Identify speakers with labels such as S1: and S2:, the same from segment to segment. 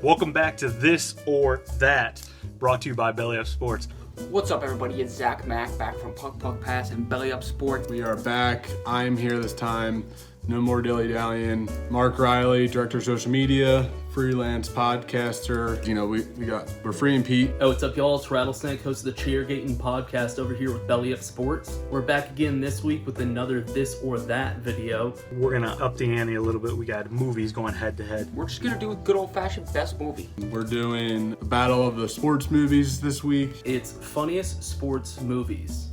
S1: Welcome back to This or That, brought to you by Belly Up Sports.
S2: What's up, everybody? It's Zach Mack back from Puck Puck Pass and Belly Up Sports.
S3: We are back. I'm here this time. No more dilly-dallying. Mark Riley, Director of Social Media, freelance podcaster. You know, we're free and Pete.
S4: Oh, what's up, y'all? It's Rattlesnake, host of the Cheergating podcast over here with Belly Up Sports. We're back again this week with another This or That video.
S1: We're going to up the ante a little bit. We got movies going head to head.
S2: We're just going to do a good old-fashioned best movie.
S3: We're doing a battle of the sports movies this week.
S4: It's funniest sports movies.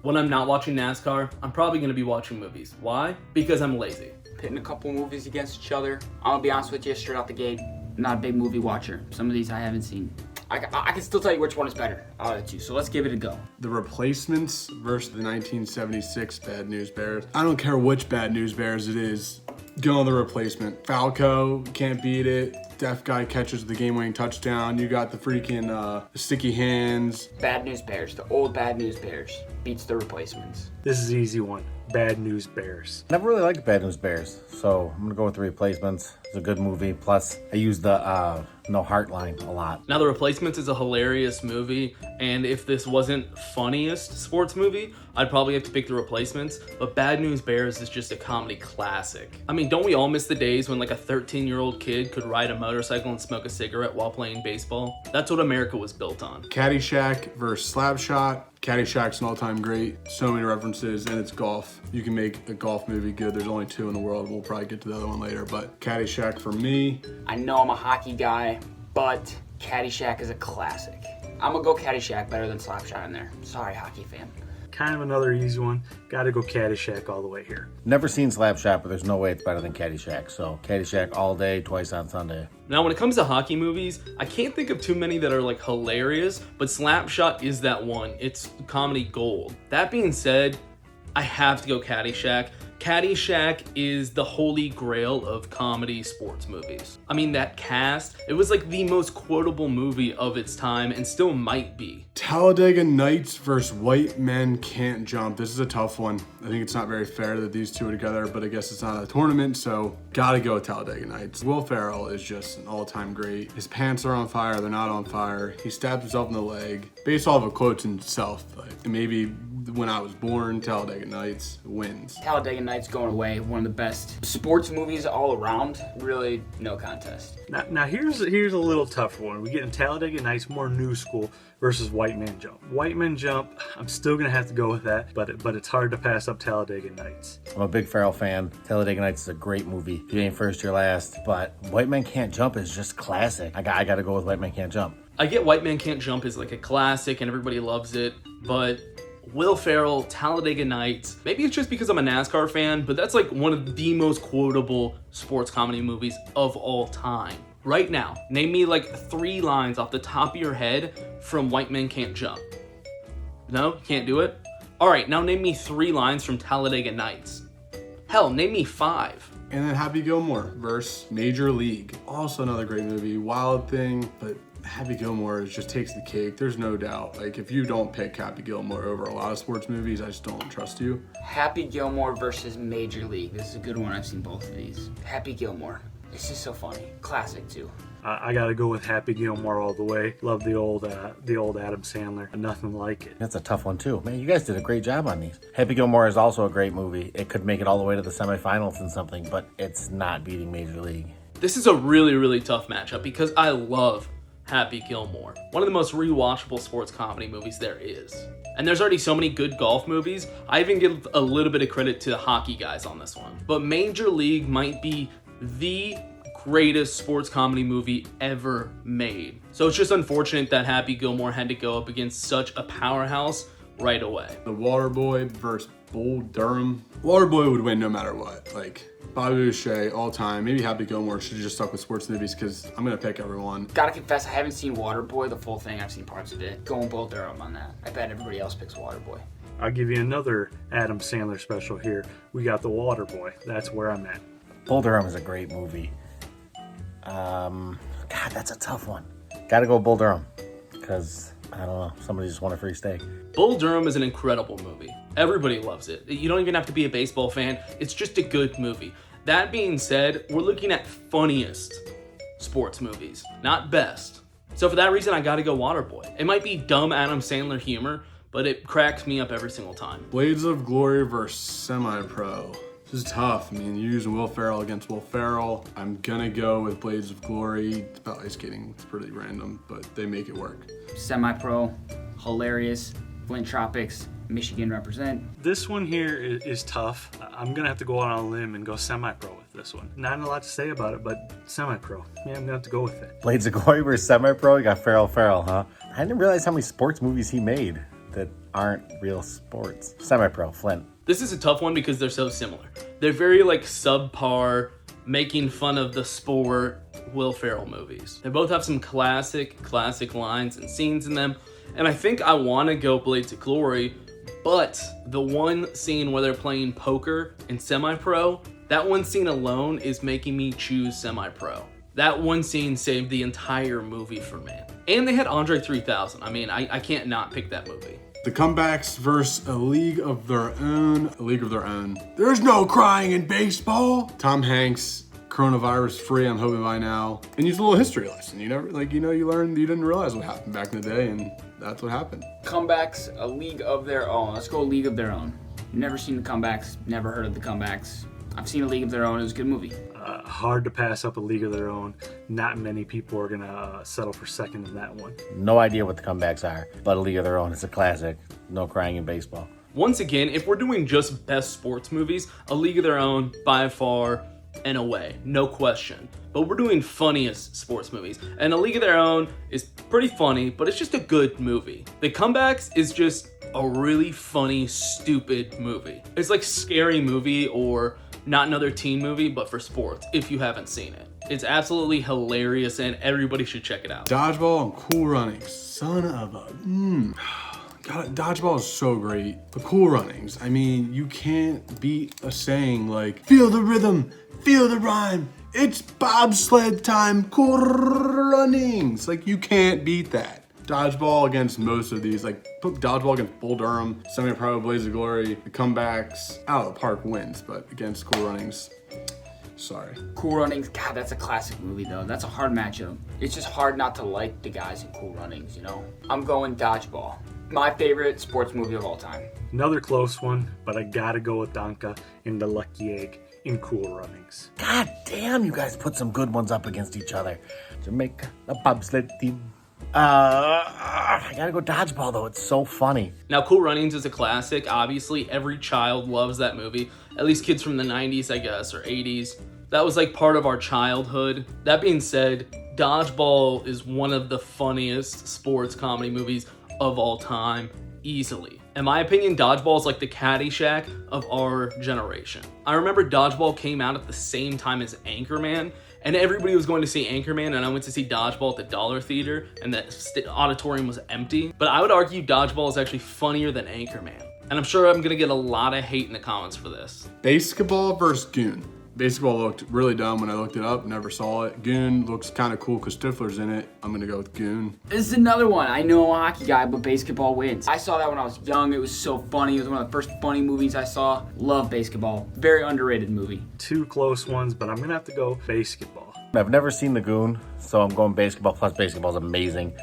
S4: When I'm not watching NASCAR, I'm probably going to be watching movies. Why? Because I'm lazy.
S2: Pitting a couple movies against each other. I'm going to be honest with you, straight out the gate, not a big movie watcher. Some of these I haven't seen. I can still tell you which one is better out of the two, so let's give it a go.
S3: The Replacements versus the 1976 Bad News Bears. I don't care which Bad News Bears it is. Go on The Replacement. Falco, can't beat it. Deaf guy catches the game-winning touchdown. You got the freaking sticky hands.
S2: Bad News Bears, the old Bad News Bears, beats The Replacements.
S1: This is an easy one. Bad News Bears.
S5: Never really liked Bad News Bears, so I'm gonna go with The Replacements. It's a good movie. Plus, I use the No Heart line a lot.
S4: Now, The Replacements is a hilarious movie, and if this wasn't funniest sports movie, I'd probably have to pick The Replacements, but Bad News Bears is just a comedy classic. I mean, don't we all miss the days when like a 13-year-old kid could ride a motorcycle and smoke a cigarette while playing baseball? That's what America was built on.
S3: Caddyshack versus Slapshot. Caddyshack's an all-time great. So many references, and it's golf. You can make a golf movie good. There's only two in the world. We'll probably get to the other one later, but Caddyshack for me.
S2: I know I'm a hockey guy, but Caddyshack is a classic. I'm gonna go Caddyshack better than Slapshot in there. Sorry, hockey fan.
S1: Kind of another easy one. Got to go Caddyshack all the way here.
S5: Never seen Slapshot, but there's no way it's better than Caddyshack. So Caddyshack all day, twice on Sunday.
S4: Now, when it comes to hockey movies, I can't think of too many that are like hilarious, but Slapshot is that one. It's comedy gold. That being said, I have to go Caddyshack. Caddyshack is the holy grail of comedy sports movies. I mean, that cast, it was like the most quotable movie of its time and still might be.
S3: Talladega Nights versus White Men Can't Jump. This is a tough one. I think it's not very fair that these two are together, but I guess it's not a tournament, so gotta go with Talladega Nights. Will Ferrell is just an all-time great. His pants are on fire, they're not on fire. He stabs himself in the leg. Based off of quotes himself, like maybe when I was born, Talladega Nights wins.
S2: Talladega Nights going away, one of the best sports movies all around. Really, no contest.
S1: Now here's a little tougher one. We get in Talladega Nights, more new school, versus White Man Jump. White Man Jump, I'm still gonna have to go with that, but it's hard to pass up Talladega Nights.
S5: I'm a big Ferrell fan. Talladega Nights is a great movie. If you ain't first, you're last. But White Man Can't Jump is just classic. I gotta go with White Man Can't Jump.
S4: I get White Man Can't Jump is like a classic and everybody loves it, but Will Ferrell, Talladega Nights, maybe it's just because I'm a NASCAR fan, but that's like one of the most quotable sports comedy movies of all time. Right now, name me like 3 lines off the top of your head from White Men Can't Jump. No? Can't do it? Alright, now name me 3 lines from Talladega Nights. Hell, name me 5.
S3: And then Happy Gilmore versus Major League. Also another great movie. Wild Thing, but Happy Gilmore just takes the cake. There's no doubt. Like, if you don't pick Happy Gilmore over a lot of sports movies, I just don't trust you.
S2: Happy Gilmore versus Major League. This is a good one. I've seen both of these. Happy Gilmore. It's just so funny. Classic, too.
S1: I gotta go with Happy Gilmore all the way. Love the old Adam Sandler. Nothing like it.
S5: That's a tough one, too. Man, you guys did a great job on these. Happy Gilmore is also a great movie. It could make it all the way to the semifinals and something, but it's not beating Major League.
S4: This is a really, really tough matchup because I love Happy Gilmore. One of the most rewatchable sports comedy movies there is. And there's already so many good golf movies. I even give a little bit of credit to the hockey guys on this one. But Major League might be the greatest sports comedy movie ever made. So it's just unfortunate that Happy Gilmore had to go up against such a powerhouse right away.
S3: The Waterboy versus Bull Durham. Waterboy would win no matter what. Like, Bobby Boucher, all time. Maybe Happy Gilmore should have just stuck with sports movies because I'm going to pick everyone.
S2: Gotta confess, I haven't seen Waterboy, the full thing. I've seen parts of it. Going Bull Durham on that. I bet everybody else picks Waterboy.
S1: I'll give you another Adam Sandler special here. We got The Waterboy. That's where I'm at.
S5: Bull Durham is a great movie. God, that's a tough one. Gotta go Bull Durham because I don't know. Somebody just want a free steak.
S4: Bull Durham is an incredible movie. Everybody loves it. You don't even have to be a baseball fan. It's just a good movie. That being said, we're looking at funniest sports movies, not best. So for that reason, I gotta go Waterboy. It might be dumb Adam Sandler humor, but it cracks me up every single time.
S3: Blades of Glory versus Semi-Pro. This is tough. I mean, you're using Will Ferrell against Will Ferrell. I'm gonna go with Blades of Glory. It's about ice skating. It's pretty random, but they make it work.
S2: Semi-pro, hilarious, Flint Tropics, Michigan represent.
S1: This one here is tough. I'm gonna have to go out on a limb and go semi-pro with this one. Not a lot to say about it, but semi-pro. Yeah, I'm gonna have to go with it.
S5: Blades of Glory versus Semi-Pro. You got Ferrell, huh? I didn't realize how many sports movies he made that aren't real sports. Semi-Pro, Flint.
S4: This is a tough one because they're so similar. They're very like subpar, making fun of the sport Will Ferrell movies. They both have some classic lines and scenes in them. And I think I want to go Blades of Glory, but the one scene where they're playing poker in Semi-Pro, that one scene alone is making me choose Semi-Pro. That one scene saved the entire movie for me. And they had Andre 3000. I mean, I can't not pick that movie.
S3: The Comebacks versus A League of Their Own. A League of Their Own. There's no crying in baseball. Tom Hanks, coronavirus free, I'm hoping by now. And use a little history lesson. You learned you didn't realize what happened back in the day, and that's what happened.
S2: Comebacks, A League of Their Own. Let's go A League of Their Own. Never seen the Comebacks, never heard of the Comebacks. I've seen A League of Their Own, it was a good movie.
S1: Hard to pass up A League of Their Own. Not many people are gonna settle for second in that one.
S5: No idea what the comebacks are, but A League of Their Own is a classic. No crying in baseball.
S4: Once again, if we're doing just best sports movies, A League of Their Own by far and away, no question. But we're doing funniest sports movies, and A League of Their Own is pretty funny, but it's just a good movie. The Comebacks is just a really funny, stupid movie. It's like Scary Movie or Not Another Teen Movie, but for sports, if you haven't seen it. It's absolutely hilarious, and everybody should check it out.
S3: Dodgeball and Cool Runnings. Son of a... God, Dodgeball is so great. The Cool Runnings. I mean, you can't beat a saying like, feel the rhythm, feel the rhyme. It's bobsled time, Cool Runnings. Like, you can't beat that. Dodgeball against most of these, like put Dodgeball against Bull Durham, Semi-Pro, Blades of Glory, the Comebacks, out of the park wins, but against Cool Runnings, sorry.
S2: Cool Runnings, God, that's a classic movie though. That's a hard matchup. It's just hard not to like the guys in Cool Runnings, you know? I'm going Dodgeball. My favorite sports movie of all time.
S1: Another close one, but I gotta go with Donka in The Lucky Egg in Cool Runnings.
S5: God damn, you guys put some good ones up against each other. Jamaica, the bobsled team. I gotta go Dodgeball though, it's so funny.
S4: Now, Cool Runnings is a classic. Obviously, every child loves that movie. At least kids from the 90s, I guess, or 80s. That was like part of our childhood. That being said, Dodgeball is one of the funniest sports comedy movies of all time, easily. In my opinion, Dodgeball is like the Caddyshack of our generation. I remember Dodgeball came out at the same time as Anchorman, and everybody was going to see Anchorman, and I went to see Dodgeball at the Dollar Theater, and the auditorium was empty. But I would argue Dodgeball is actually funnier than Anchorman. And I'm sure I'm gonna get a lot of hate in the comments for this.
S3: Basketball versus Goon. Basketball looked really dumb when I looked it up, never saw it. Goon looks kind of cool because Stifler's in it. I'm gonna go with Goon.
S2: This is another one. I know I'm a hockey guy, but basketball wins. I saw that when I was young. It was so funny. It was one of the first funny movies I saw. Love Basketball. Very underrated movie.
S1: Two close ones, but I'm gonna have to go Basketball.
S5: I've never seen The Goon, so I'm going Basketball. Plus, Basketball's amazing.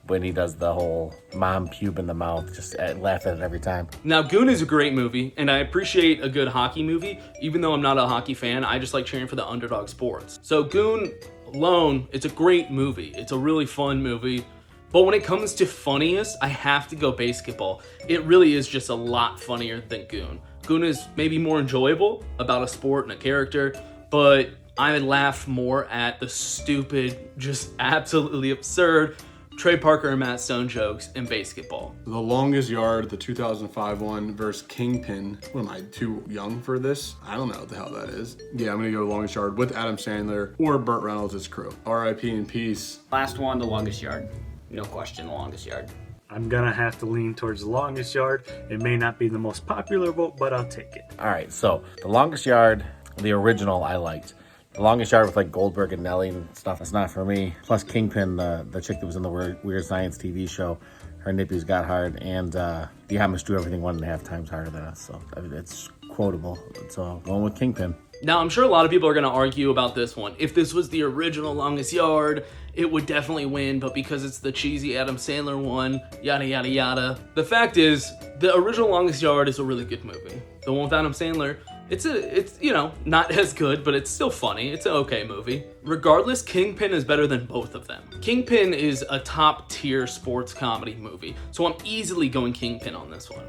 S5: When he does the whole mom pube in the mouth, just laugh at it every time.
S4: Now, Goon is a great movie, and I appreciate a good hockey movie. Even though I'm not a hockey fan, I just like cheering for the underdog sports. So Goon alone, it's a great movie. It's a really fun movie. But when it comes to funniest, I have to go Basketball. It really is just a lot funnier than Goon. Goon is maybe more enjoyable about a sport and a character, but I laugh more at the stupid, just absolutely absurd Trey Parker and Matt Stone jokes in Basketball.
S3: The Longest Yard, the 2005 one, versus Kingpin. What am I, too young for this? I don't know what the hell that is. Yeah, I'm gonna go Longest Yard with Adam Sandler or Burt Reynolds' as crew. R.I.P. in peace.
S2: Last one, The Longest Yard. No question, The Longest Yard.
S1: I'm gonna have to lean towards The Longest Yard. It may not be the most popular vote, but I'll take it.
S5: All right, so The Longest Yard, the original I liked. The Longest Yard with like Goldberg and Nelly and stuff, that's not for me. Plus Kingpin, the chick that was in the Weird Science TV show, her nippies got hard, and the Amish do everything 1.5 times harder than us. So I mean, it's quotable. So going with Kingpin.
S4: Now, I'm sure a lot of people are going to argue about this one. If this was the original Longest Yard, it would definitely win, but because it's the cheesy Adam Sandler one, yada yada yada. The fact is, the original Longest Yard is a really good movie. The one with Adam Sandler, it's you know, not as good, but it's still funny. It's an okay movie. Regardless, Kingpin is better than both of them. Kingpin is a top tier sports comedy movie, so I'm easily going Kingpin on this one.